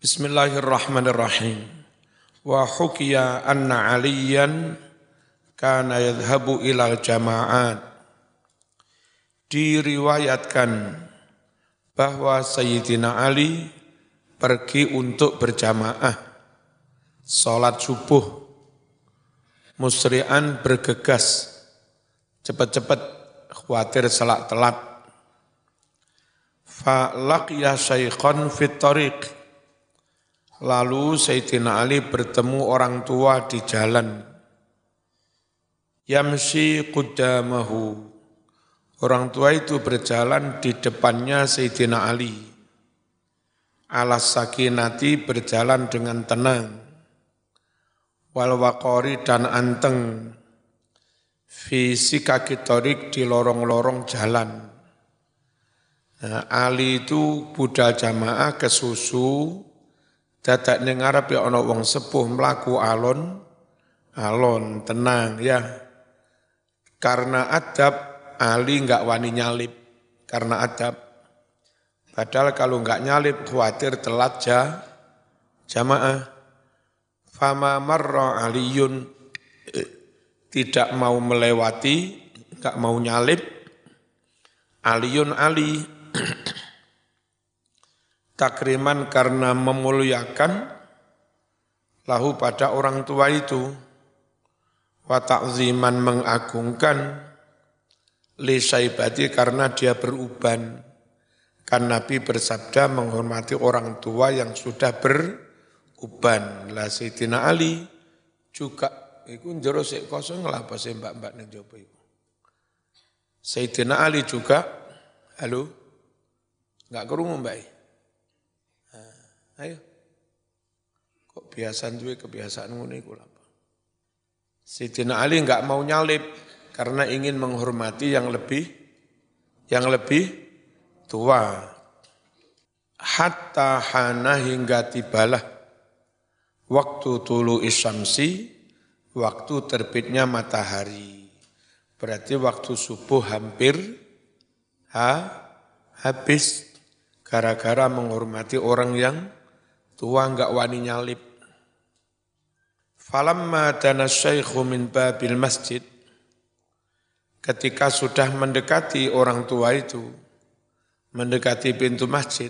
Bismillahirrahmanirrahim. Wa hukiya anna aliyan kana yadhhabu ilal jama'at. Diriwayatkan bahwa Sayyidina Ali pergi untuk berjamaah salat subuh, musri'an bergegas, cepat-cepat khawatir salat telat. Fa laqiya syaikhan fit tariq. Lalu Sayyidina Ali bertemu orang tua di jalan. Yamshi qudamahu. Orang tua itu berjalan di depannya Sayyidina Ali. Alas sakinati berjalan dengan tenang. Wal waqari dan anteng. Fi sikaki thoriq di lorong-lorong jalan. Nah, Ali itu budal jamaah kesusu. Dadak ning ngarepe ana wong sepuh mlaku alon tenang ya. Karena adab Ali enggak wani nyalip karena adab. Padahal kalau enggak nyalip khawatir telat jamaah. Fama marra Aliyun tidak mau melewati, enggak mau nyalip. Aliyun Ali takriman karena memuliakan lahu pada orang tua itu, wa ta'ziman mengagungkan li syaibati karena dia beruban. Kan Nabi bersabda menghormati orang tua yang sudah beruban. Lah Sayyidina Ali juga iku njero sik kosong lah apa sih mbak-mbak ning jopo iku. Sayyidina Ali juga halo enggak krungu mbak. Ayo, kok kebiasaan ngono iku apa? Sayyidina Ali enggak mau nyalip karena ingin menghormati yang lebih tua. Hatta hana hingga tibalah waktu tulu isyamsi, waktu terbitnya matahari. Berarti waktu subuh hampir habis gara-gara menghormati orang yang tua enggak wani nyalip. Falamma dana syaikhu min babil masjid. Ketika sudah mendekati orang tua itu, mendekati pintu masjid,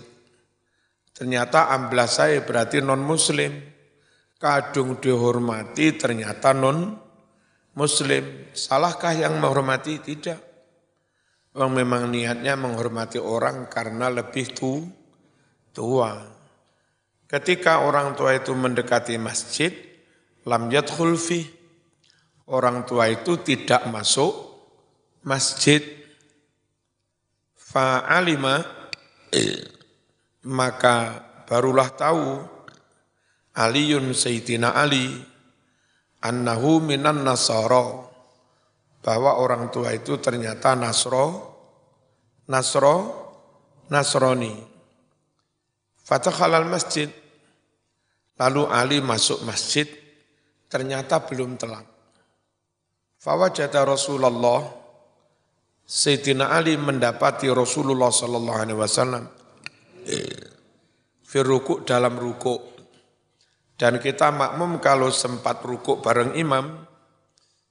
ternyata amblas saya berarti non-muslim. Kadung dihormati ternyata non-muslim. Salahkah yang menghormati? Tidak. Memang niatnya menghormati orang karena lebih tua. Ketika orang tua itu mendekati masjid, lam yadkhul fi. Orang tua itu tidak masuk masjid. Fa'alima, maka barulah tahu Aliyun Sayyidina Ali annahu minan nasara, bahwa orang tua itu ternyata Nasrani. Fatakhalal masjid. Lalu Ali masuk masjid, ternyata belum telat. Fawajada Rasulullah, Sayyidina Ali mendapati Rasulullah sallallahu alaihi wasallam fi ruku' dalam ruku'. Dan kita makmum kalau sempat ruku' bareng imam,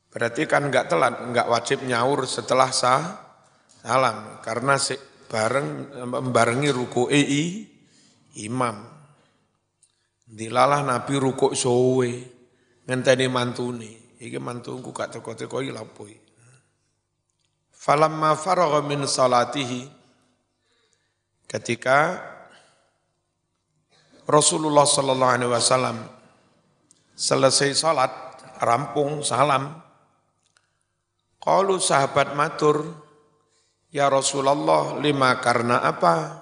berarti kan enggak telat, enggak wajib nyaur setelah salam karena membarengi ruku' imam. Dilalah Nabi rukuk sowe, ngenteni mantune. Iki mantuku gak teko-teko iki lha opo iki. Falamma faragha min salatihi, ketika Rasulullah sallallahu alaihi wasallam selesai salat, rampung salam, qalu sahabat matur, ya Rasulullah, lima karena apa?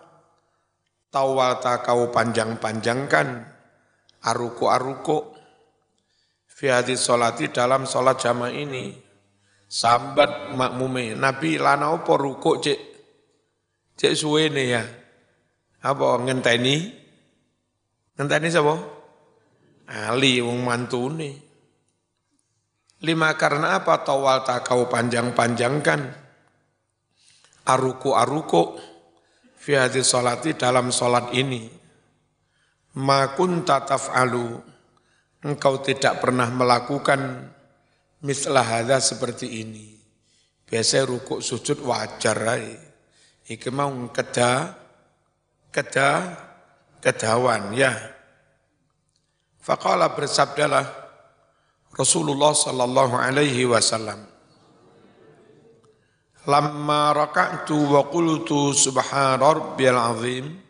Tawalta kau panjang-panjangkan aruku fi hadis sholati dalam sholat jamaah ini. Sambat makmume Nabi lana opo rukuk cek suwene ya. Apa ngenteni sapa? Ali wong mantune. Lima karena apa? Tawalta kau panjang-panjangkan aruku fi hadis sholati dalam sholat ini. ma kunta taf'alu, engkau tidak pernah melakukan mislah hadza seperti ini. Biasa rukuk sujud wajar ae. Iki mau kedawan ya. Faqala bersabdalah Rasulullah sallallahu alaihi wasallam, lamma raka'tu wa qultu subhana rabbiyal azim,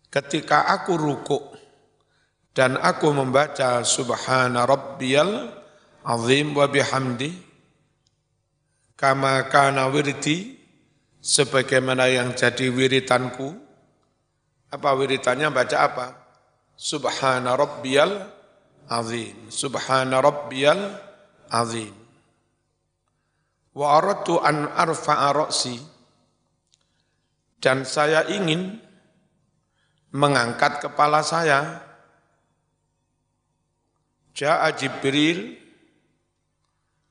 ketika aku rukuk dan aku membaca subhana rabbiyal azim wa bihamdi, kama kana wirdi, sebagaimana yang jadi wiritanku. Apa wiritannya? Baca apa? Subhana rabbiyal azim, subhana rabbiyal azim. Wa aradtu an arfa'a ra'si, dan saya ingin mengangkat kepala saya. Ja'a Jibril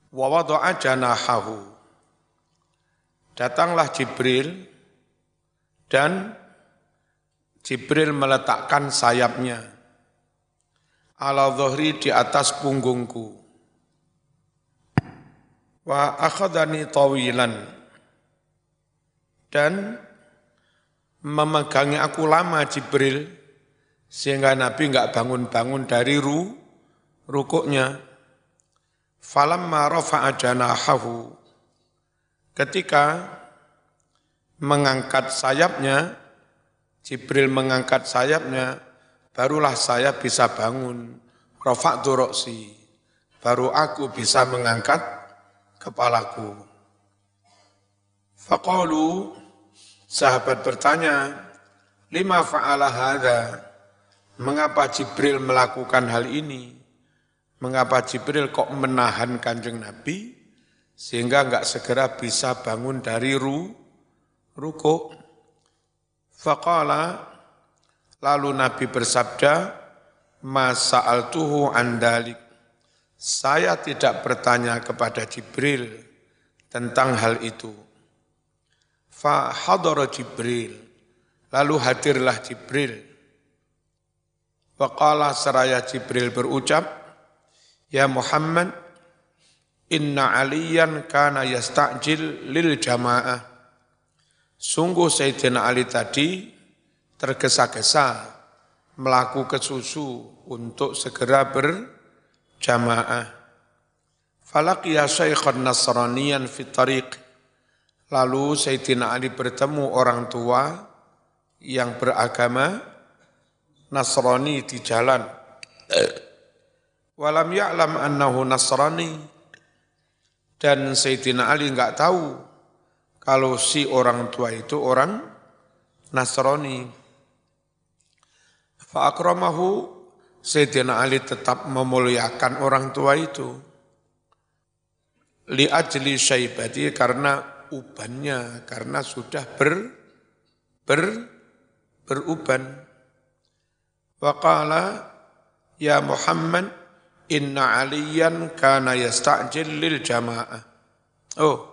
wa wada'a janahahu, datanglah Jibril dan Jibril meletakkan sayapnya ala dhuhri, di atas punggungku. Wa akhadani tawilan, dan memegangi aku lama Jibril, sehingga Nabi enggak bangun-bangun dari rukuknya. Falamma rafa'a janahahu, ketika mengangkat sayapnya, Jibril mengangkat sayapnya, barulah saya bisa bangun. Rafa'tu ra'si, baru aku bisa mengangkat kepalaku. Faqalu, sahabat bertanya, lima fa'ala hadza, mengapa Jibril melakukan hal ini? Mengapa Jibril kok menahan Kanjeng Nabi sehingga enggak segera bisa bangun dari rukuk? Faqala, lalu Nabi bersabda, ma sa'altuhu an dalik, saya tidak bertanya kepada Jibril tentang hal itu. Fa hadara Jibril, lalu hadirlah Jibril. Faqala, seraya Jibril berucap, ya Muhammad, inna aliyan kana yasta'jil lil jamaah. Sungguh Sayyidina Ali tadi tergesa-gesa melaku ke susu untuk segera berjamaah. Falaqiya syaikhan nasraniyan fit tariq, lalu Sayyidina Ali bertemu orang tua yang beragama Nasrani di jalan. Walam ya'lam annahu Nasrani, dan Sayyidina Ali enggak tahu kalau si orang tua itu orang Nasrani. Fa'akramahu, Sayyidina Ali tetap memuliakan orang tua itu. Li'ajli syaibati, karena ubannya, karena sudah beruban. Waqala, ya Muhammad, inna aliyan kana yasta'jil lil jamaah. Oh,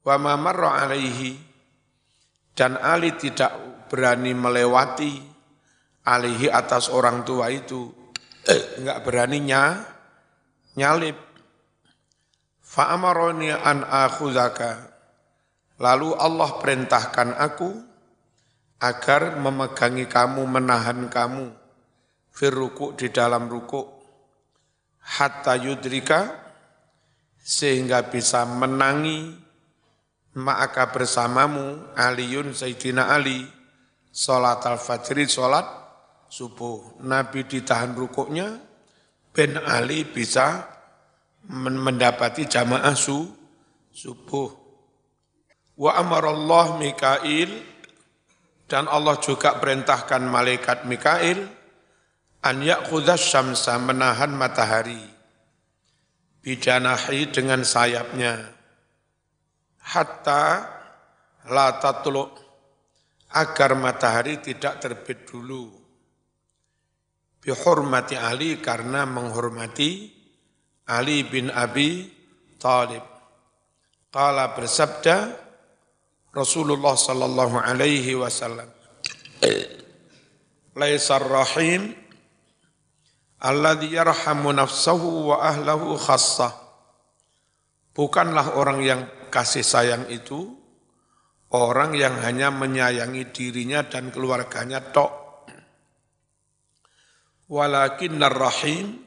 wa ma marra alaihi, dan Ali tidak berani melewati alaihi, atas orang tua itu, enggak berani nyalip. Fa amaroni an akhuzaka, lalu Allah perintahkan aku agar memegangi kamu, menahan kamu fir ruku', di dalam ruku', hatta yudrika, sehingga bisa menangi ma'aka bersamamu, Aliun Sayyidina Ali, sholat al-fajri, sholat subuh. Nabi ditahan rukuknya, ben Ali bisa mendapati jamaah subuh. Wa amarallah Mikail, dan Allah juga perintahkan malaikat Mikail, an ya'khudhas syamsa, menahan matahari, bijanahi, dengan sayapnya, hatta la tatlu', agar matahari tidak terbit dulu. Bihurmati Ali, karena menghormati Ali bin Abi Thalib. Qala, bersabda Rasulullah sallallahu alaihi wasallam, laisar rahim alladzi yarhamu nafsahu wa ahlahu khassah. Bukanlah orang yang kasih sayang itu orang yang hanya menyayangi dirinya dan keluarganya tok. Walakinnar rahim,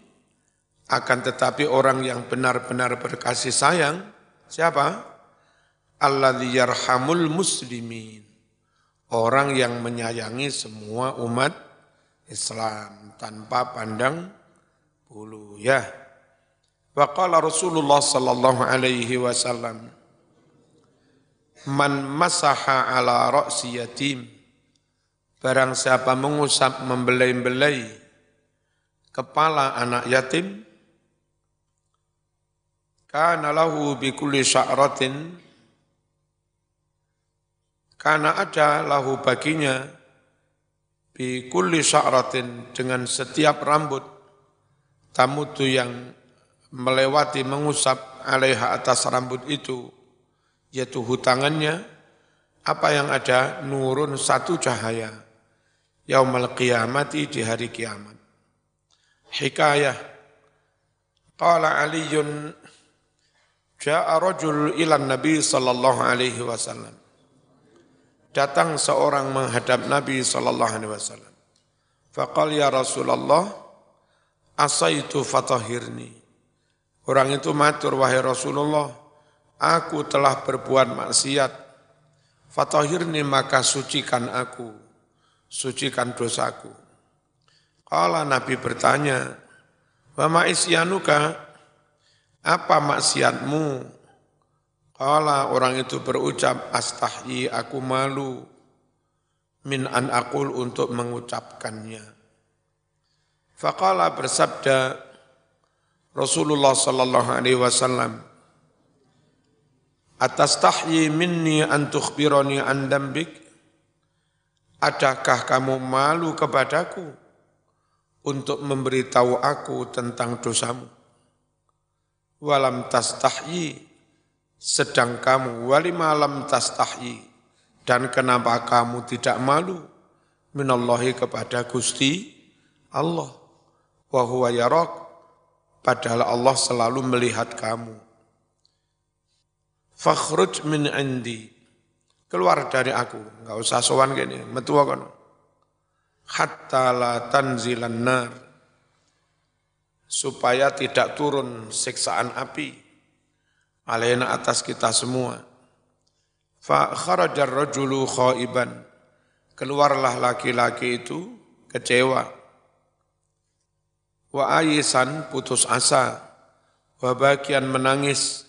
akan tetapi orang yang benar-benar berkasih sayang, siapa? Alladzi yarhamul muslimin. Orang yang menyayangi semua umat Islam tanpa pandang bulu, ya. Wa qala Rasulullah sallallahu alaihi wasallam, man masaha ala ra'si yatim, barang siapa mengusap membelai-belai kepala anak yatim, kana lahu bi kulli sya'ratin, kana ada lahu baginya bi kulli sya'ratin, dengan setiap rambut, tamutu yang melewati mengusap alaiha atas rambut itu, yaitu hutangannya, apa yang ada, nurun satu cahaya, yaumal qiyamati, di hari kiamat. Hikayah, qala Aliyun, ja'a rajul ilan Nabi sallallahu alaihi wasallam. Datang seorang menghadap Nabi sallallahu alaihi wasallam. Faqal ya Rasulullah, asaitu fatahirni. Orang itu matur, wahai Rasulullah, aku telah berbuat maksiat. Fatahirni, maka sucikan aku, sucikan dosaku. Qala, Nabi bertanya, wa ma isyanuka, apa maksiatmu? Qala, orang itu berucap, astahyi, aku malu, min an aqul, untuk mengucapkannya. Faqala, bersabda Rasulullah sallallahu alaihi wasallam, atastahyi minni an tukhbirani an dambik, adakah kamu malu kepadaku untuk memberitahu aku tentang dosamu? Walam tastahyi, sedang kamu, walima lam tastahyi, dan kenapa kamu tidak malu, minallahi, kepada Gusti Allah, wa huwa yarak, padahal Allah selalu melihat kamu. Fakhruj min indi, keluar dari aku, enggak usah sowan gini, metu kono. Hatta la tanzilan nar, supaya tidak turun siksaan api alaina, atas kita semua. Fa kharajar rajulu khaiban, keluarlah laki-laki itu kecewa. Wa ayisan, putus asa. Wa bakian, menangis.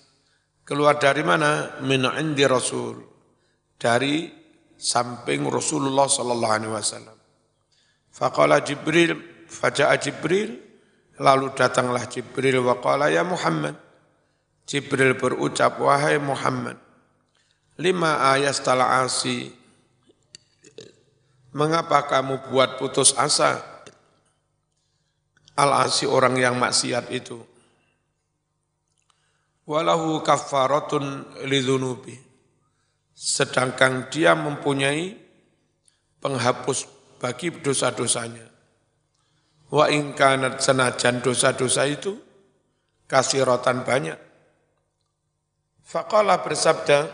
Keluar dari mana? Min indi Rasul, dari samping Rasulullah sallallahu alaihi wasallam. Faqala Jibril, faja'a Jibril, lalu datanglah Jibril, wa qala ya Muhammad. Jibril berucap, wahai Muhammad, lima ayastal asi, mengapa kamu buat putus asa? Al-asi, orang yang maksiat itu. Walahu kaffaratun lidzunubi, sedangkan dia mempunyai penghapus bagi dosa-dosanya. Wa in kanat, senajan dosa-dosa itu kasiratan, banyak. Faqala, bersabda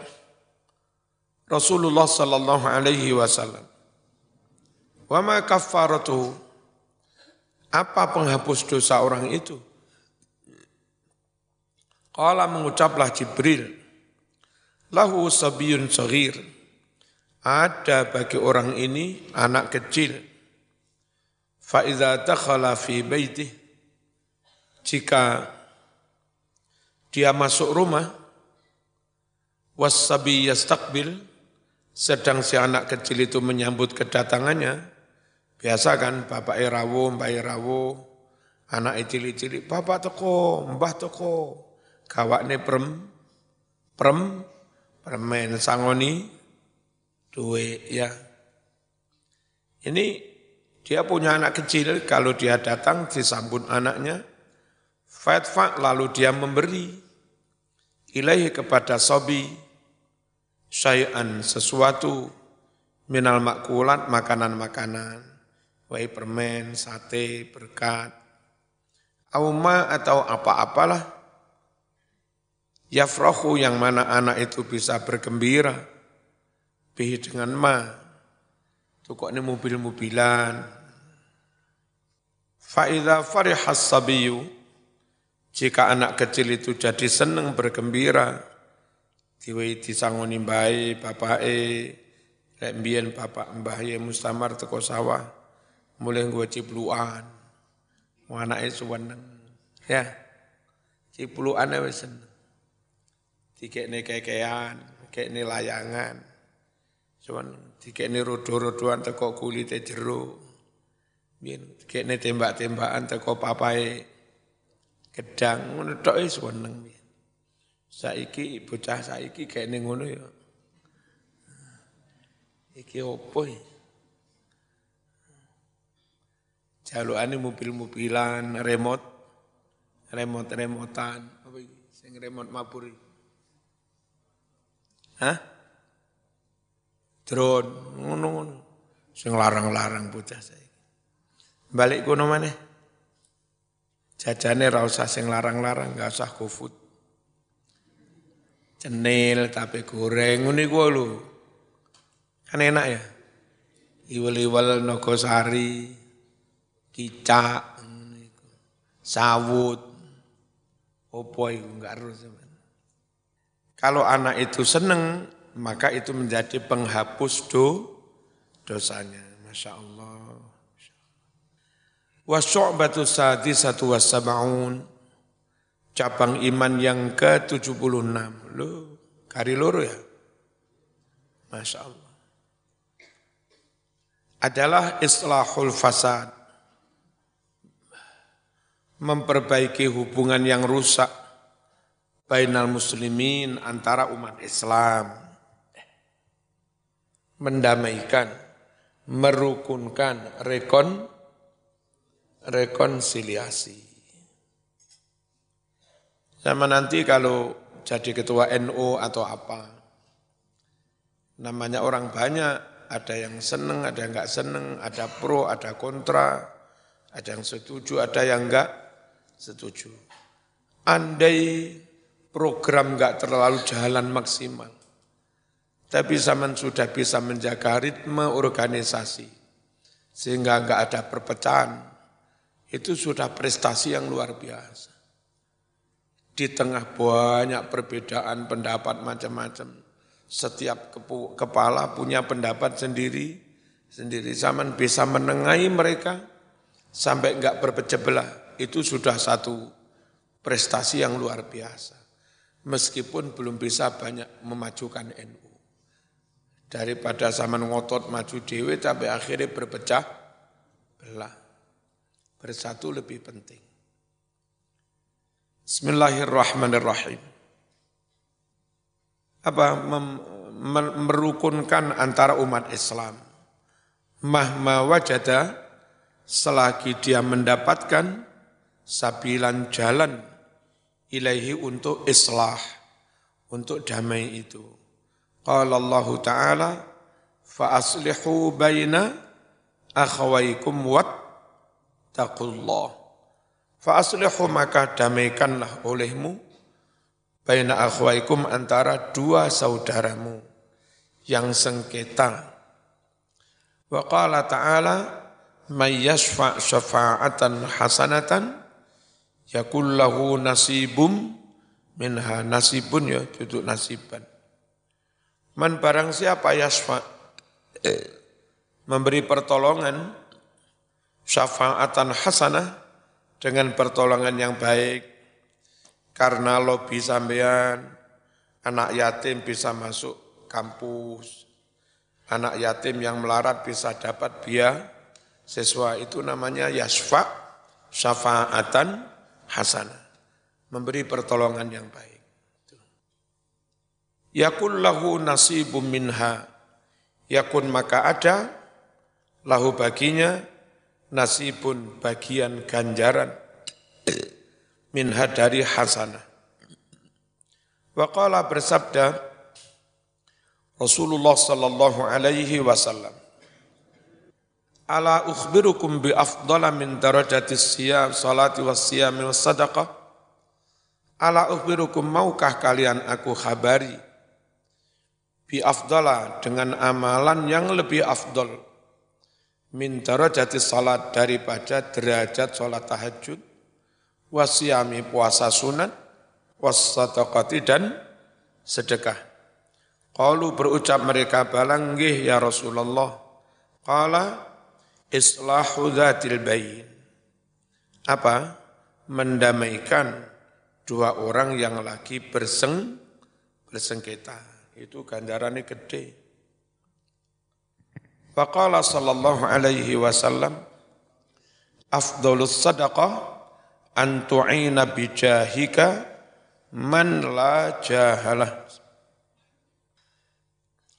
Rasulullah sallallahu alaihi wasallam, wa ma kaffaratuhu, apa penghapus dosa orang itu? Qala, mengucaplah Jibril, lahu sabiyun saghir, ada bagi orang ini anak kecil. Fa iza dakhala fi baitih, jika dia masuk rumah, was-sabi yastaqbil, sedang si anak kecil itu menyambut kedatangannya. Biasa kan, bapak irawo, mbak irawo, anak cili-cili, bapak toko, mbah toko, gawakne permen sangoni duwe, ya. Ini dia punya anak kecil, kalau dia datang disambut anaknya, fatfa, lalu dia memberi ilaihi, kepada sobi, syai'an, sesuatu, minal makulat, makanan-makanan, Wai permen, sate, berkat, auma atau apa-apalah, yafrahu yang mana anak itu bisa bergembira, bihi dengan ma, itu kok ini mobil-mobilan. Fa'idha farihas sabiyu, jika anak kecil itu jadi senang bergembira, diwei disangoni mbae, bapake, lek mbiyen bapak mbahe mustamar teko sawah, mulai gue cipluan, anake suweneng, ya, cipluan wis seneng, dikekne kekean, dikekne layangan, cuman dikekne rodo-rodoan teko kulite jero, dikekne tembak-tembakan teko papae gedang, ngono tok wis seneng. Saiki bocah saiki kekne ngono ya. Iki opo ya? Jalukane mobil-mobilan, remote-remotan, apa iki? Sing remote mabur iki. Hah? Drone, ngono-ngono. Sing larang-larang bocah saiki. Balik kono maneh. Jajane ra usah sing larang-larang, enggak usah GoFood. Cenil, tape goreng, ngono iku lho. Kan enak ya. Iwel-iwel Nogosari, kicak, sawut, opo itu enggak harus. Kalau anak itu senang, maka itu menjadi penghapus dosanya. Masya Allah. Wa syu'batu sadisatu wa sab'un, cabang iman yang ke-76. Loh, kari loro ya? Masya Allah. Adalah islahul fasad, memperbaiki hubungan yang rusak bainal muslimin, antara umat Islam, mendamaikan, merukunkan, rekonsiliasi. Sama nanti kalau jadi ketua NU atau apa, namanya orang banyak, ada yang senang, ada yang enggak senang, ada pro, ada kontra, ada yang setuju, ada yang enggak setuju. Andai program enggak terlalu jalan maksimal, tapi zaman sudah bisa menjaga ritme organisasi, sehingga enggak ada perpecahan, itu sudah prestasi yang luar biasa. Di tengah banyak perbedaan pendapat macam-macam, setiap kepala punya pendapat sendiri. Zaman bisa menengahi mereka sampai enggak berpecah belah, itu sudah satu prestasi yang luar biasa. Meskipun belum bisa banyak memajukan NU. Daripada zaman ngotot maju dewe sampai akhirnya berpecah belah. Bersatu lebih penting. Bismillahirrahmanirrahim. Merukunkan antara umat Islam. Mahma wajada, selagi dia mendapatkan sabilan jalan ilaihi untuk islah, untuk damai itu. Qala Allah Ta'ala, fa aslihu baina akhawaikum wattaqullah. Fa aslihu, maka damaikanlah olehmu baina akhwaikum, antara dua saudaramu yang sengketa. Wa qala ta'ala, may yashfa' syafa'atan hasanatan yakul lahu nasibum minha. Nasibun ya, duduk nasiban. Man barang siapa yashfa', memberi pertolongan, syafa'atan hasanah, dengan pertolongan yang baik, karena lobi sampean, anak yatim bisa masuk kampus, anak yatim yang melarat bisa dapat beasiswa, itu namanya yasfa' syafa'atan hasanah, memberi pertolongan yang baik. Yakun lahu nasibum minha, yakun maka ada, lahu baginya, nasibun bagian ganjaran, minha dari hasanah. Wa qala, bersabda Rasulullah sallallahu alaihi wasallam, Ala ukhbirukum bi afdala min darajatis siyam salati was siyami was sadaqah. Ala ukhbirukum, maukah kalian aku khabari bi afdala, dengan amalan yang lebih afdal, min darajatis salat, daripada derajat salat tahajud, was siyami, puasa sunat, was sadaqati, dan sedekah. Qalu, berucap mereka, balanggih ya Rasulullah. Qala islahu dzatil bain. Apa? Mendamaikan dua orang yang lagi bersengketa. Itu ganjarannya gede. Faqala sallallahu alaihi wasallam, afdhalus sadaqah an tu'ina bijahika man la jahalah.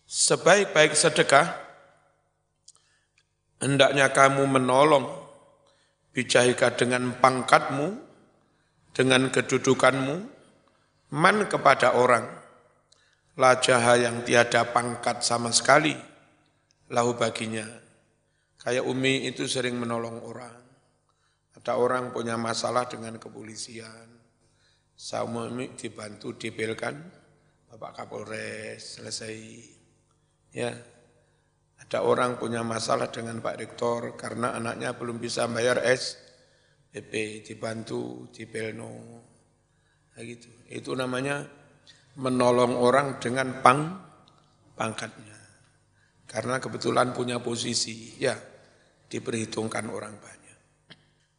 Sebaik-baik sedekah hendaknya kamu menolong bijahika, dengan pangkatmu, dengan kedudukanmu, man, kepada orang, lajaha, yang tiada pangkat sama sekali, lahu, baginya. Kayak Umi itu sering menolong orang. Ada orang punya masalah dengan kepolisian, sama Umi dibantu dibelkan Bapak Kapolres, selesai. Ya. Ada orang punya masalah dengan Pak Rektor karena anaknya belum bisa bayar SPP, dibantu, dibelno. Nah gitu. Itu namanya menolong orang dengan pangkatnya. Karena kebetulan punya posisi, ya diperhitungkan orang banyak.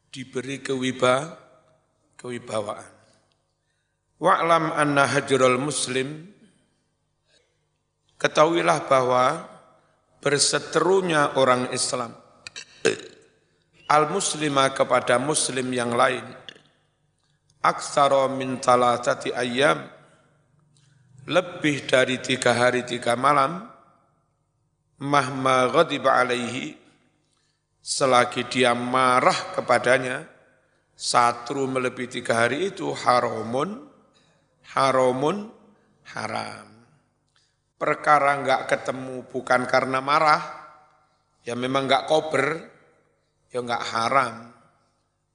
Diberi kewibawaan. Wa'lam anna hajrul muslim, ketahuilah bahwa berseterunya orang Islam al-muslimah kepada muslim yang lain, aktsara min thalathati ayyam, lebih dari 3 hari 3 malam, mahma ghadiba alaihi, selagi dia marah kepadanya, satru melebihi 3 hari itu haram. Perkara enggak ketemu bukan karena marah, ya memang enggak kober, ya enggak haram.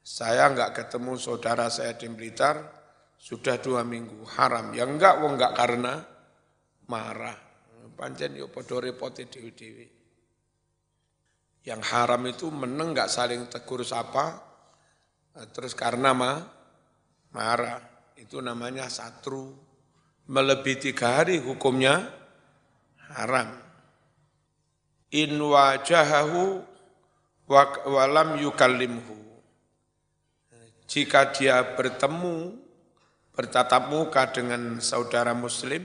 Saya enggak ketemu saudara saya di Blitar, sudah 2 minggu, haram. Ya enggak karena marah. Pancen yo padha repote dhewe-dhewe. Yang haram itu meneng enggak saling tegur sapa, terus karena marah. Itu namanya satru. Melebihi 3 hari hukumnya haram. In wajahahu walam yukallimhu, jika dia bertatap muka dengan saudara muslim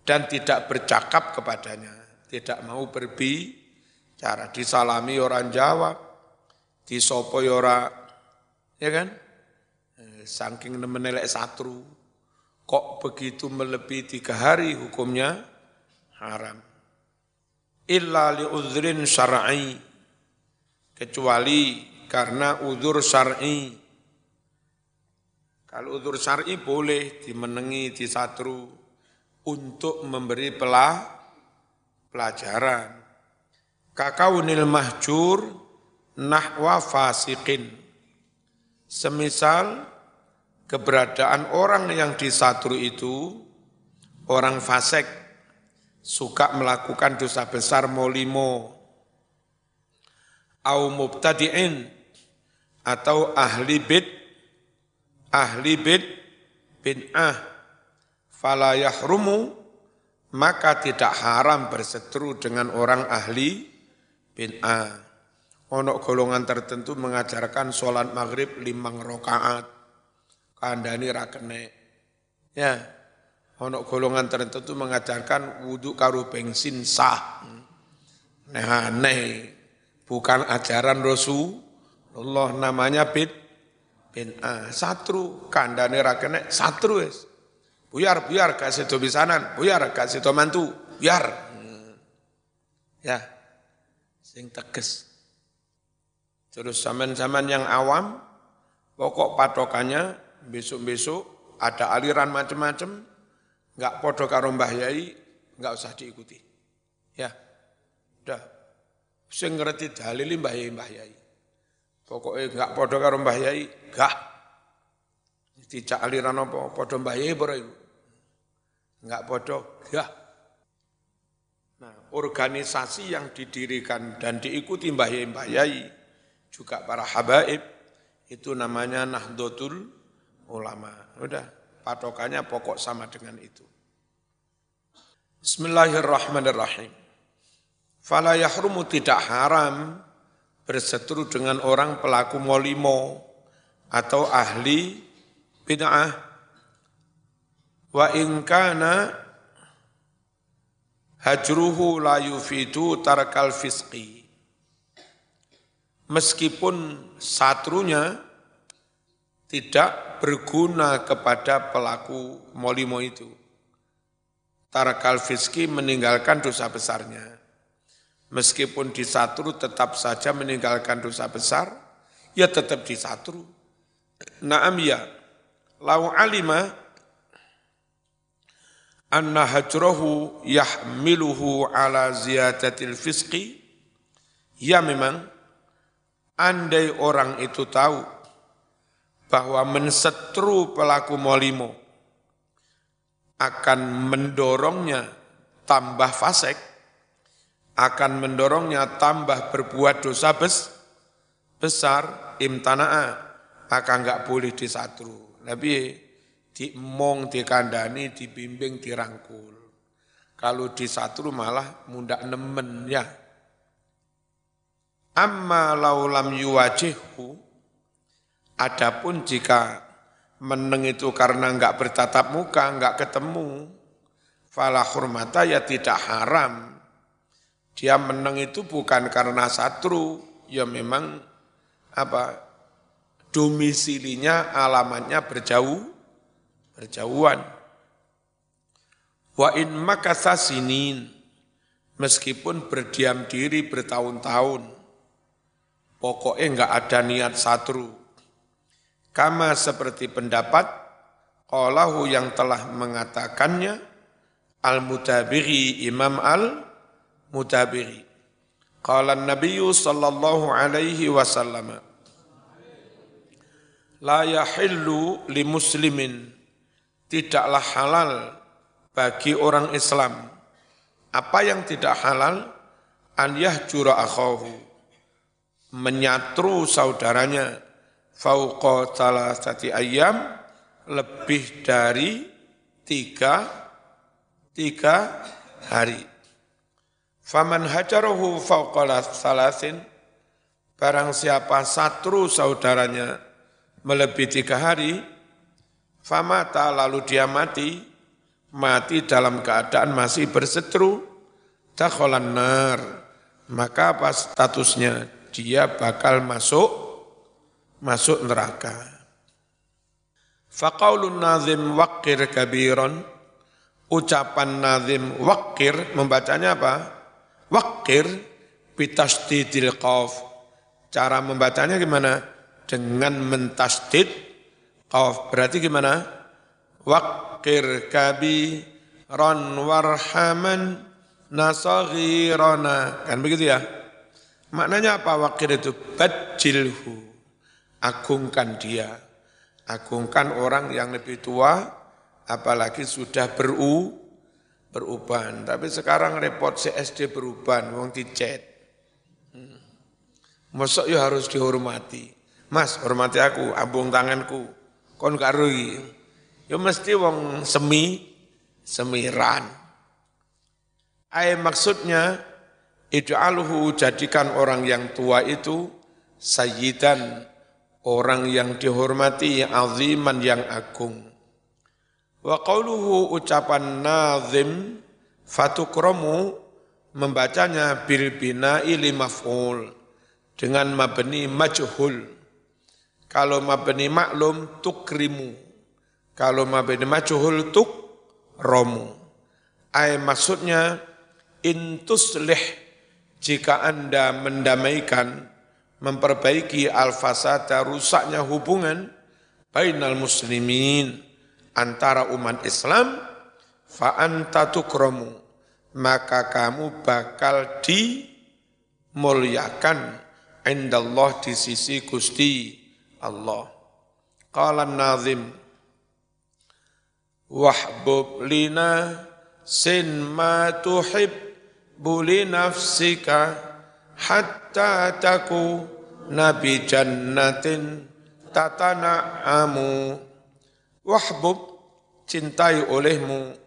dan tidak bercakap kepadanya, tidak mau berbicara, disalami orang jawab, disopo ora, ya kan? Saking menelek satru, kok begitu melebihi 3 hari hukumnya haram. Illa li uzrin syar'i, kecuali karena uzur syar'i. Kalau uzur syar'i boleh dimenengi, disatru untuk memberi pelajaran. Kakaunil mahjur nahwa fasiqin, semisal keberadaan orang yang disatru itu orang fasik, suka melakukan dosa besar, molimo, au mubtadi'in, atau ahli bid'ah, fala yahrumu, maka tidak haram berseteru dengan orang ahli bid'ah. Ono golongan tertentu mengajarkan sholat maghrib 5 rakaat, kandhani ra kenek. Ya. Ono golongan tertentu mengajarkan wudhu karo bensin sah. Aneh, bukan ajaran Rasulullah, namanya bid'ah. Satru, kandhane ra kenek, satru wis. Buyar gak sedo pisanan, buyar gak sedo mantu, buyar. Ya, sing tegas. Terus zaman-zaman yang awam, pokok patokannya besok-besok ada aliran macam-macam, enggak podo karo Mbah Yai, enggak usah diikuti. Ya, udah. Sing ngerti dalil Mbah Yai. Pokoknya enggak padha karo Mbah Yai, enggak. Dijak aliran apa? Padha Mbah Yai ora iku. Enggak padha, enggak. Nah, organisasi yang didirikan dan diikuti Mbah Yai juga para habaib itu namanya Nahdlatul Ulama. Udah, patokannya pokok sama dengan itu. Bismillahirrahmanirrahim. Fala yahrumu, tidak haram berseteru dengan orang pelaku molimo atau ahli bid'ah. Wa in kana hajruhu la yufidu tarkal fisqi. Meskipun satrunya tidak berguna kepada pelaku molimo itu. Tarakal fiski, meninggalkan dosa besarnya. Meskipun disatru tetap saja meninggalkan dosa besar, ya tetap disatru. Naam ya, lau alima anna hajrahu yahmiluhu ala ziyadatil fiski, ya memang, andai orang itu tahu bahwa mensetru pelaku molimo akan mendorongnya tambah fasik, akan mendorongnya tambah berbuat dosa besar, imtana'a, maka enggak boleh disatru. Nabi diemong, dikandani, dibimbing, dirangkul. Kalau disatru malah mundak nemen ya. Amma laulam yuwajihhu, adapun jika meneng itu karena enggak bertatap muka, enggak ketemu, fala hurmata, ya tidak haram. Dia meneng itu bukan karena satru, ya memang domisilinya, alamatnya berjauhan. Wa in makatha sinin, meskipun berdiam diri bertahun-tahun, pokoknya enggak ada niat satru. Kama, seperti pendapat qalahu yang telah mengatakannya Al-Mutabiri, Imam Al-Mutabiri. Qala Nabiyyu sallallahu alaihi wasallam, la yahillu li muslimin, tidaklah halal bagi orang Islam. Apa yang tidak halal? An yahjura akhahu, menyatru saudaranya, fauqa thalathati ayyam, lebih dari tiga hari. Faman hajarahu fauqa thalathin, barang siapa satru saudaranya melebihi 3 hari, famata, lalu dia mati dalam keadaan masih berseteru, dakhalan nar, maka apa statusnya? Dia bakal masuk neraka. Faqaulun nazim waqir kabiron, ucapan nazim waqir, membacanya apa? Waqir bitasdidil qaf. Cara membacanya gimana? Dengan mentasdid qaf. Berarti gimana? Waqir kabiron warhaman nasaghirana. Kan begitu ya? Maknanya apa waqir itu? Bajilhu, agungkan dia, agungkan orang yang lebih tua, apalagi sudah beruban. Tapi sekarang repot, CSD beruban, wong dicet. Mosok ya harus dihormati. Mas, hormati aku, ambung tanganku. Kon gak rugi. Ya mesti wong semiran. Maksudnya, ij'alhu, jadikan orang yang tua itu sayyidan, orang yang dihormati, aziman, yang agung. Wa qauluhu, ucapan nazim fatukramu, membacanya bil bina'i li maf'ul, dengan mabni majhul. Kalau mabni maklum tukrimu, kalau mabni majhul tukramu. Maksudnya intuslih, jika Anda mendamaikan, memperbaiki al-fasada, rusaknya hubungan bainal muslimin, antara umat Islam, fa anta tukramu, maka kamu bakal mulyakan indallah di sisi Gusti Allah. Qala an-nazim wahbub lina sin ma tuhibbu li nafsika hatta taku nabi jannatin tatana'amu. Wahbub, cintai olehmu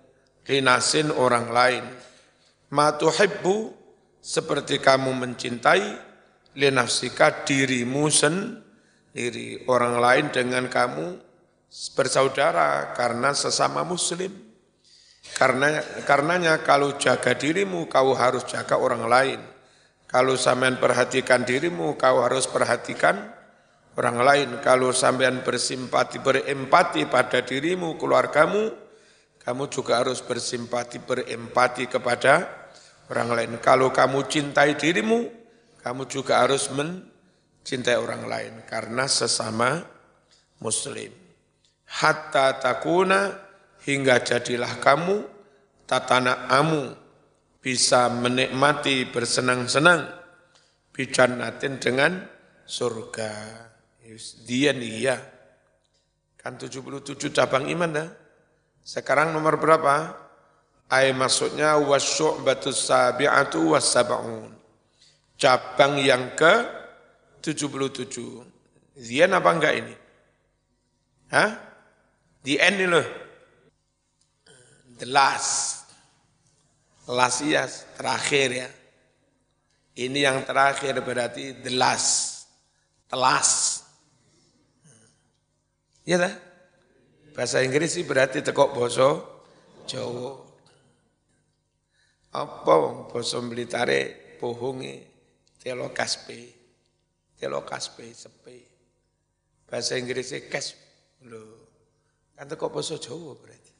linasin orang lain, ma tuhibbu, seperti kamu mencintai linafsika dirimu sendiri. Orang lain dengan kamu bersaudara karena sesama muslim. Karenanya kalau jaga dirimu, kau harus jaga orang lain. Kalau sampean perhatikan dirimu, kau harus perhatikan orang lain. Kalau sampean berempati pada dirimu, keluargamu, kamu juga harus berempati kepada orang lain. Kalau kamu cintai dirimu, kamu juga harus mencintai orang lain karena sesama muslim. Hatta takuna, hingga jadilah kamu tatana'amu, bisa menikmati bersenang-senang bijannatin dengan surga. Dia nih ya. Kan 77 cabang iman dah. Sekarang nomor berapa? Maksudnya wasyu'batus sabi'atu wassab'un. Cabang yang ke 77. Zian apa enggak ini? Hah? The end ini loh. The last. Last ya, terakhir ya. Ini yang terakhir berarti the last. Telas. Iya tak? Bahasa Inggris sih berarti tekok boso Jawa. Apa boso Blitare bohonge telo kaspe sepe. Bahasa Inggrisnya kes lho. Kan tekok boso Jawa berarti.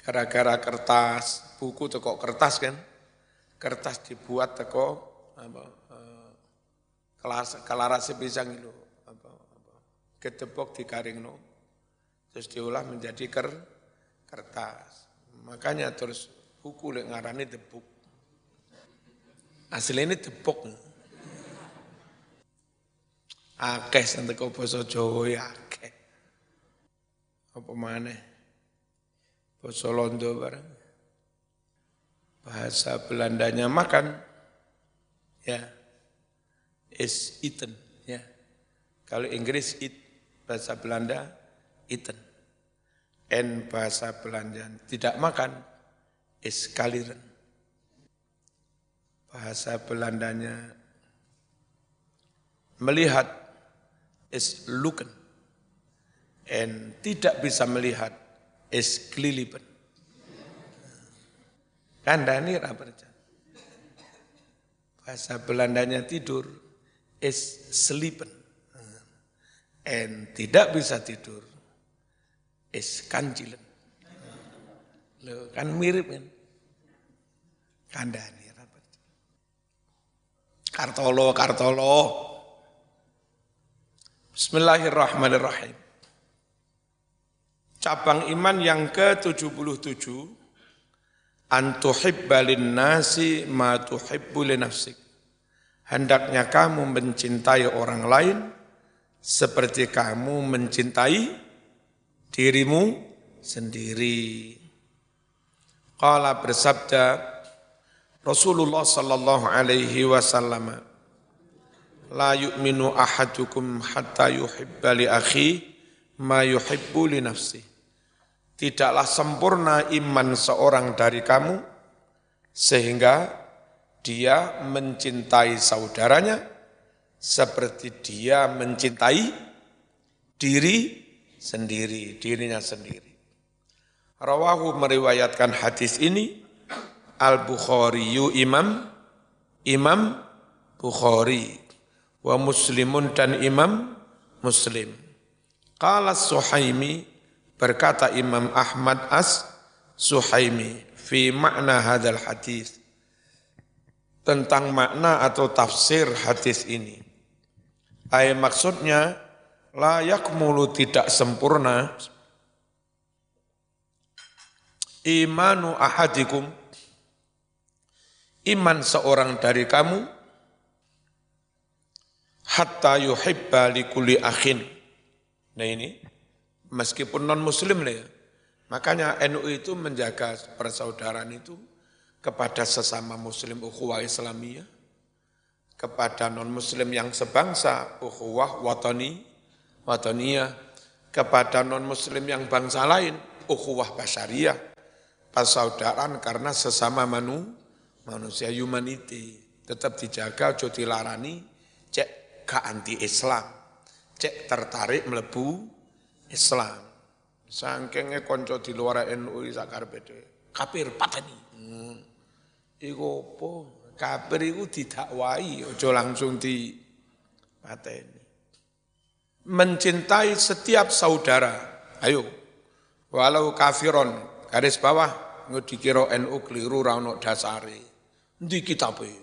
Gara-gara kertas, buku teko kertas kan, kertas dibuat teko kelarase pisang itu, gedebok dikaringno, terus diolah menjadi kertas. Makanya terus buku lek ngarani debuk. Aslinya debok. Akeh sing teko basa Jawa ya akeh. Apa maneh? Basa Londo barang. Bahasa Belandanya makan, ya, is eaten, ya. Kalau Inggris eat, bahasa Belanda eaten. And bahasa Belanda tidak makan, is kaliren. Bahasa Belandanya melihat, is looken. And tidak bisa melihat, is kelilipan. Kandani raperja. Bahasa Belandanya tidur, is sleepen. And tidak bisa tidur, is kanjilen. Loh, kan mirip kan? Kandani raperja. Kartolo. Bismillahirrahmanirrahim. Cabang iman yang ke-77, antuhibba linnasi ma tuhibbu li nafsik. Hendaknya kamu mencintai orang lain seperti kamu mencintai dirimu sendiri. Qala bersabda Rasulullah sallallahu alaihi wasallam, la yu'minu ahadukum hatta yuhibba li akhi ma yuhibbu li nafsihi. Tidaklah sempurna iman seorang dari kamu sehingga dia mencintai saudaranya seperti dia mencintai dirinya sendiri. Rawahu meriwayatkan hadis ini Al-Bukhari Imam Bukhari wa Muslimun dan Imam Muslim. Qala Suhaimi, berkata Imam Ahmad As-Suhaimi fi makna hadal hadis, tentang makna atau tafsir hadis ini. Maksudnya la yakmulu, tidak sempurna, imanu ahadikum, iman seorang dari kamu hatta yuhibba likulli akhin. Nah ini meskipun non muslim lah ya. Makanya NU itu menjaga persaudaraan itu kepada sesama muslim ukhuwah Islamiyah, kepada non muslim yang sebangsa ukhuwah wataniyah, kepada non muslim yang bangsa lain ukhuwah basyariyah, persaudaraan karena sesama manusia, humanity tetap dijaga, ojo dilarani, cek gak anti Islam, cek tertarik melebu Islam. Sangkenge konco di luar NU sakar bede, kafir pateni. Iku apa? Kafir iku didakwai, ojo langsung di pateni. Mencintai setiap saudara, ayo, walau kafiron, garis bawah, dikira NU keliru ra ono dasare. Ndi kitabe?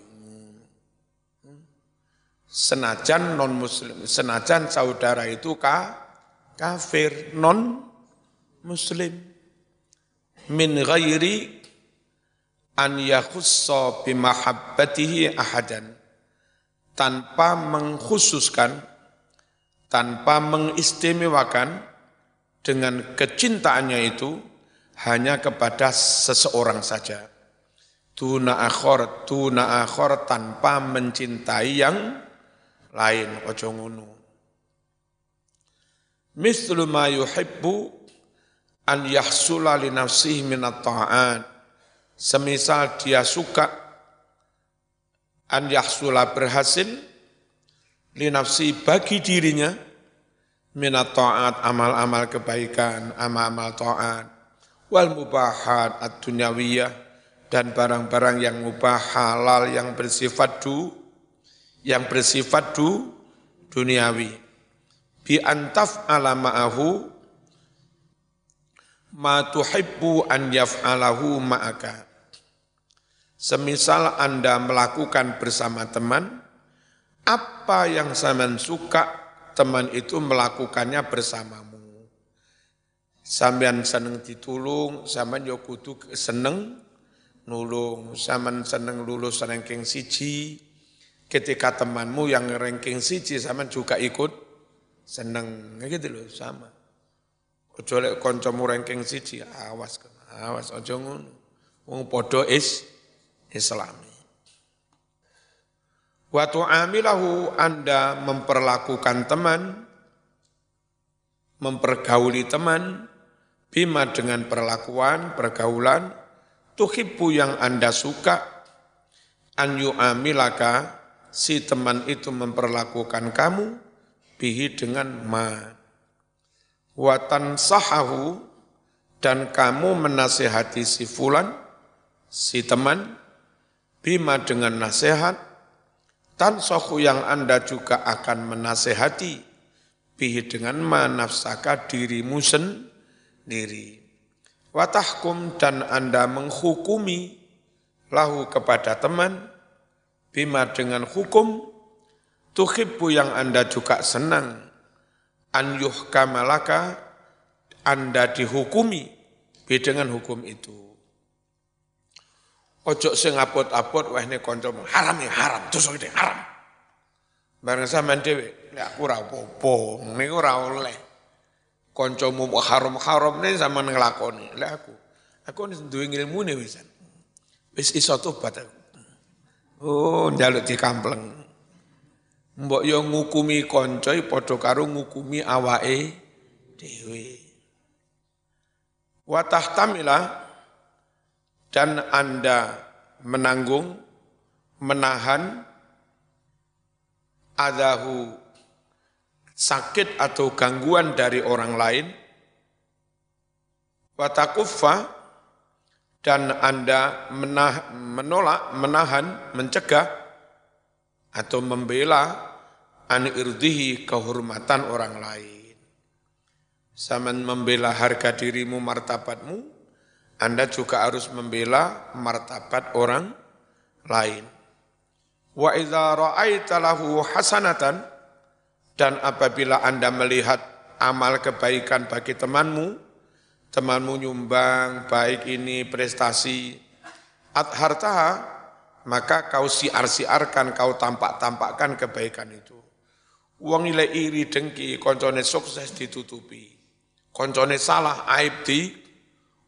Senajan non muslim, senajan saudara itu kafir non muslim, min ghairi an yakhussa bimahabbatihi ahadan, tanpa mengkhususkan, tanpa mengistimewakan dengan kecintaannya itu hanya kepada seseorang saja. Tuna akhor tanpa mencintai yang lain, ojo ngono. Mithlu ma yuhibbu an yahsula li nafsihi minat ta'at. Semisal dia suka an yahsula berhasil li nafsi bagi dirinya minat ta'at, amal-amal kebaikan, amal-amal ta'at, wal mubahat ad-dunyawiyah, dan barang-barang yang mubah halal yang bersifat duniawi. Bi antaf ala ma'ahu ma tuhibbu an yaf'alahu ma'aka. Semisal Anda melakukan bersama teman apa yang sampean suka, teman itu melakukannya bersamamu. Sampean seneng ditulung, sampean yo kudu seneng nulung. Sampean seneng lulus ranking 1, ketika temanmu yang ranking 1 sampean juga ikut seneng, gitu loh, sama. Ojo lek kancamu ranking 1, awas ojo ngono. Wong padha Islami. Wa tu'amilahu, Anda memperlakukan teman, mempergauli teman, bima dengan pergaulan, tuhibbu yang Anda suka, an yu'amilaka, si teman itu memperlakukan kamu, bihi dengan ma. Wa tansahahu, dan kamu menasihati si fulan, si teman, bima dengan nasihat, tansahu yang Anda juga akan menasehati, bihi dengan ma nafsaka dirimu sendiri. Watahkum, dan Anda menghukumi, lahu kepada teman, bima dengan hukum, tuhibbu yang Anda juga senang, an yuhkamalaka, Anda dihukumi, dengan hukum itu. Ojo sing apot-apot wehne kancamu haram ya haram, dosa gede haram. Bareng sampean dhewe, lek aku ora apa-apa, niku ora oleh. Kancamu haram-haram ne sampean nglakoni. Lek aku duwe ilmune wisan. Wis iso tobat aku. Oh, njaluk dikampleng. Mbok yo ngukumi kanca padha karo ngukumi awake dhewe. Wa tahtamila, dan Anda menanggung, menahan adahu, sakit atau gangguan dari orang lain, wa takuffa, dan Anda menahan, mencegah atau membela an irdihi, kehormatan orang lain. Sampeyan membela harga dirimu, martabatmu, Anda juga harus membela martabat orang lain. Wa idza ra'aita lahu hasanatan, dan apabila Anda melihat amal kebaikan bagi temanmu nyumbang baik ini prestasi, adhartaha, maka kau siar-siarkan, kau tampak-tampakkan kebaikan itu. Wong ile iri dengki, koncone sukses ditutupi. Koncone salah, aib di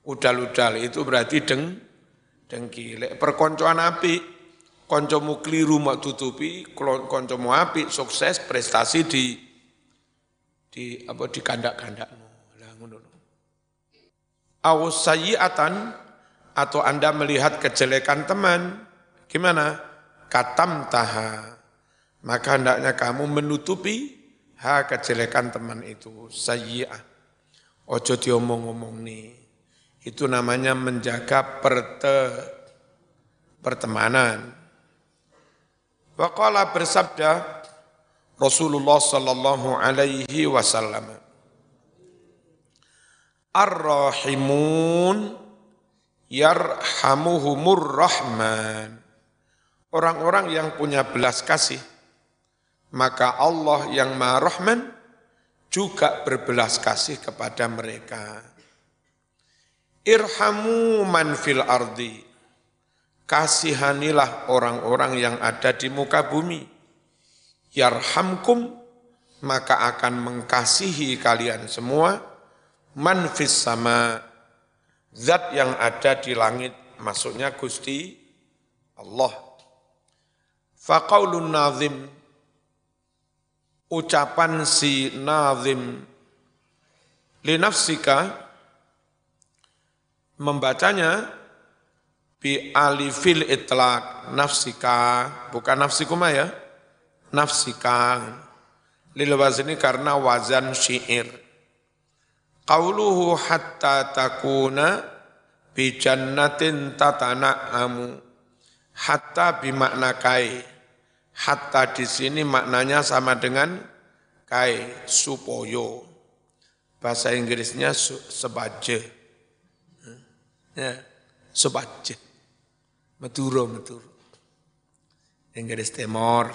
udal-udal, itu berarti dengki. Lek perkoncoan apik, koncomu keliru mak tutupi, koncomu apik, sukses, prestasi di kandak-kandakmu. Lah ngono. Aw sayyi'atan, atau Anda melihat kejelekan teman, gimana? Katam taha, maka hendaknya kamu menutupi kejelekan teman itu, sayyi'ah. Ojo diomong-omong nih. Itu namanya menjaga pertemanan. Waqala bersabda Rasulullah sallallahu alaihi wasallam, Ar-rahimun yarhamuhumur rahman. Orang-orang yang punya belas kasih, maka Allah yang Maha Rahman juga berbelas kasih kepada mereka. Irhamu man fil ardi. Kasihanilah orang-orang yang ada di muka bumi. Yarhamkum, maka akan mengasihi kalian semua. Man fis sama, zat yang ada di langit, maksudnya Gusti Allah. Faqaulun nazim, ucapan si nazim, li nafsika, membacanya bi alifil itlaq, nafsika, bukan nafsikuma ya, nafsika, lil wazni karena wazan syair. Qauluhu hatta takuna bi jannatin tatana'amu, hatta bimakna kai. Hatta di sini maknanya sama dengan kai, supoyo. Bahasa Inggrisnya sebaje. Ya, sebaje. Meduro. Inggris Timor.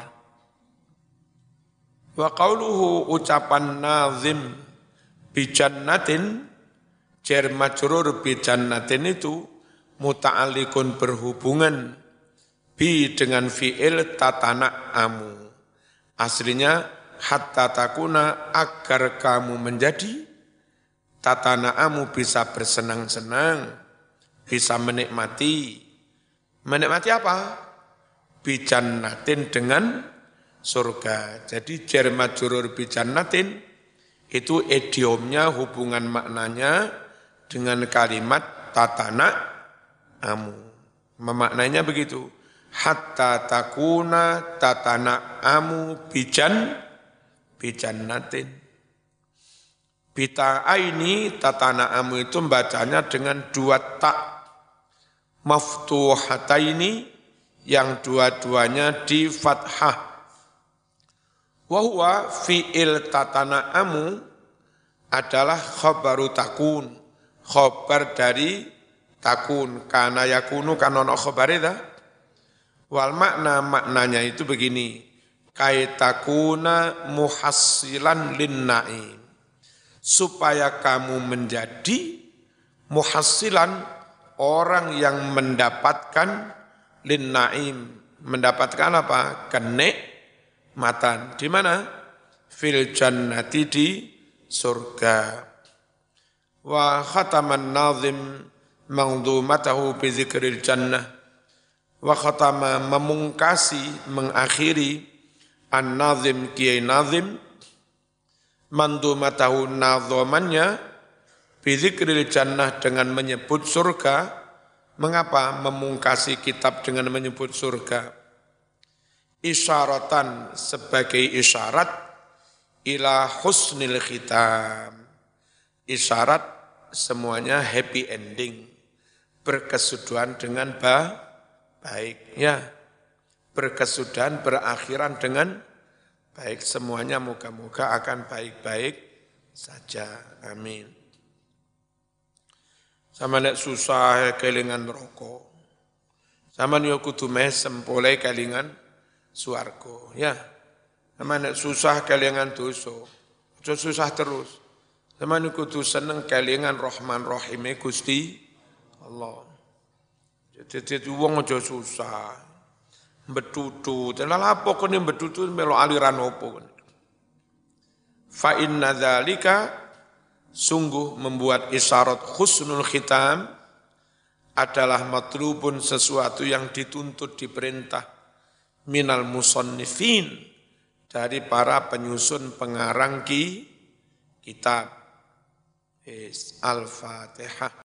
Wa qauluhu, ucapan nazim bi jannatin, jar majrur bi jannatin itu muta'alliqun, berhubungan bi dengan fi'il tatana'amu. Aslinya hatta takuna, agar kamu menjadi, tatana'amu bisa bersenang-senang, bisa menikmati. Menikmati apa? Bi jannatin, dengan surga. Jadi jar majrur bi jannatin itu idiomnya, hubungan maknanya dengan kalimat tatana'amu. Memaknainya begitu. Hatta takuna tatana'amu bijannatin. Bita'aini, tatana'amu itu bacanya dengan dua tak maftuhataini, yang dua-duanya di fathah. Wa huwa fi'il tatana'amu adalah khabaru takun, khabar dari takun, kana yakunu kanono khabar itu. Wal maknanya itu begini, kaitakuna muhassilan linna'im, supaya kamu menjadi muhassilan, orang yang mendapatkan linna'im, mendapatkan apa? Kenikmatan. Di mana? Fil jannati, di surga. Wa khataman nazim mangdumatahu bi dzikril jannah. Wa khatama, memungkasi, mengakhiri, an-nazim, kiai nazim, mandumatahu, nazomannya, bidzikril jannah, dengan menyebut surga. Mengapa memungkasi kitab dengan menyebut surga? Isyaratan, sebagai isyarat, ila husnil khitam. Isyarat semuanya happy ending, berkesudahan dengan baik, ya, berkesudahan, berakhiran dengan baik, semuanya moga-moga akan baik-baik saja, amin. Sama nek susah kelingan rokok, sama nek kudu mesem boleh kelingan suarga, ya. Sama nek susah kelingan dosa, aja susah terus. Sama nek kudu seneng kelingan Rahman Rahime Gusti Allah. Jadi wong aja susah. Betutu, telah apa kene betutu melo aliran opo. Fa inna dzalika sungguh membuat isyarat husnul khitam adalah matlubun sesuatu yang dituntut diperintah minal musannifin dari para penyusun pengarang kitab. Al-Fatihah.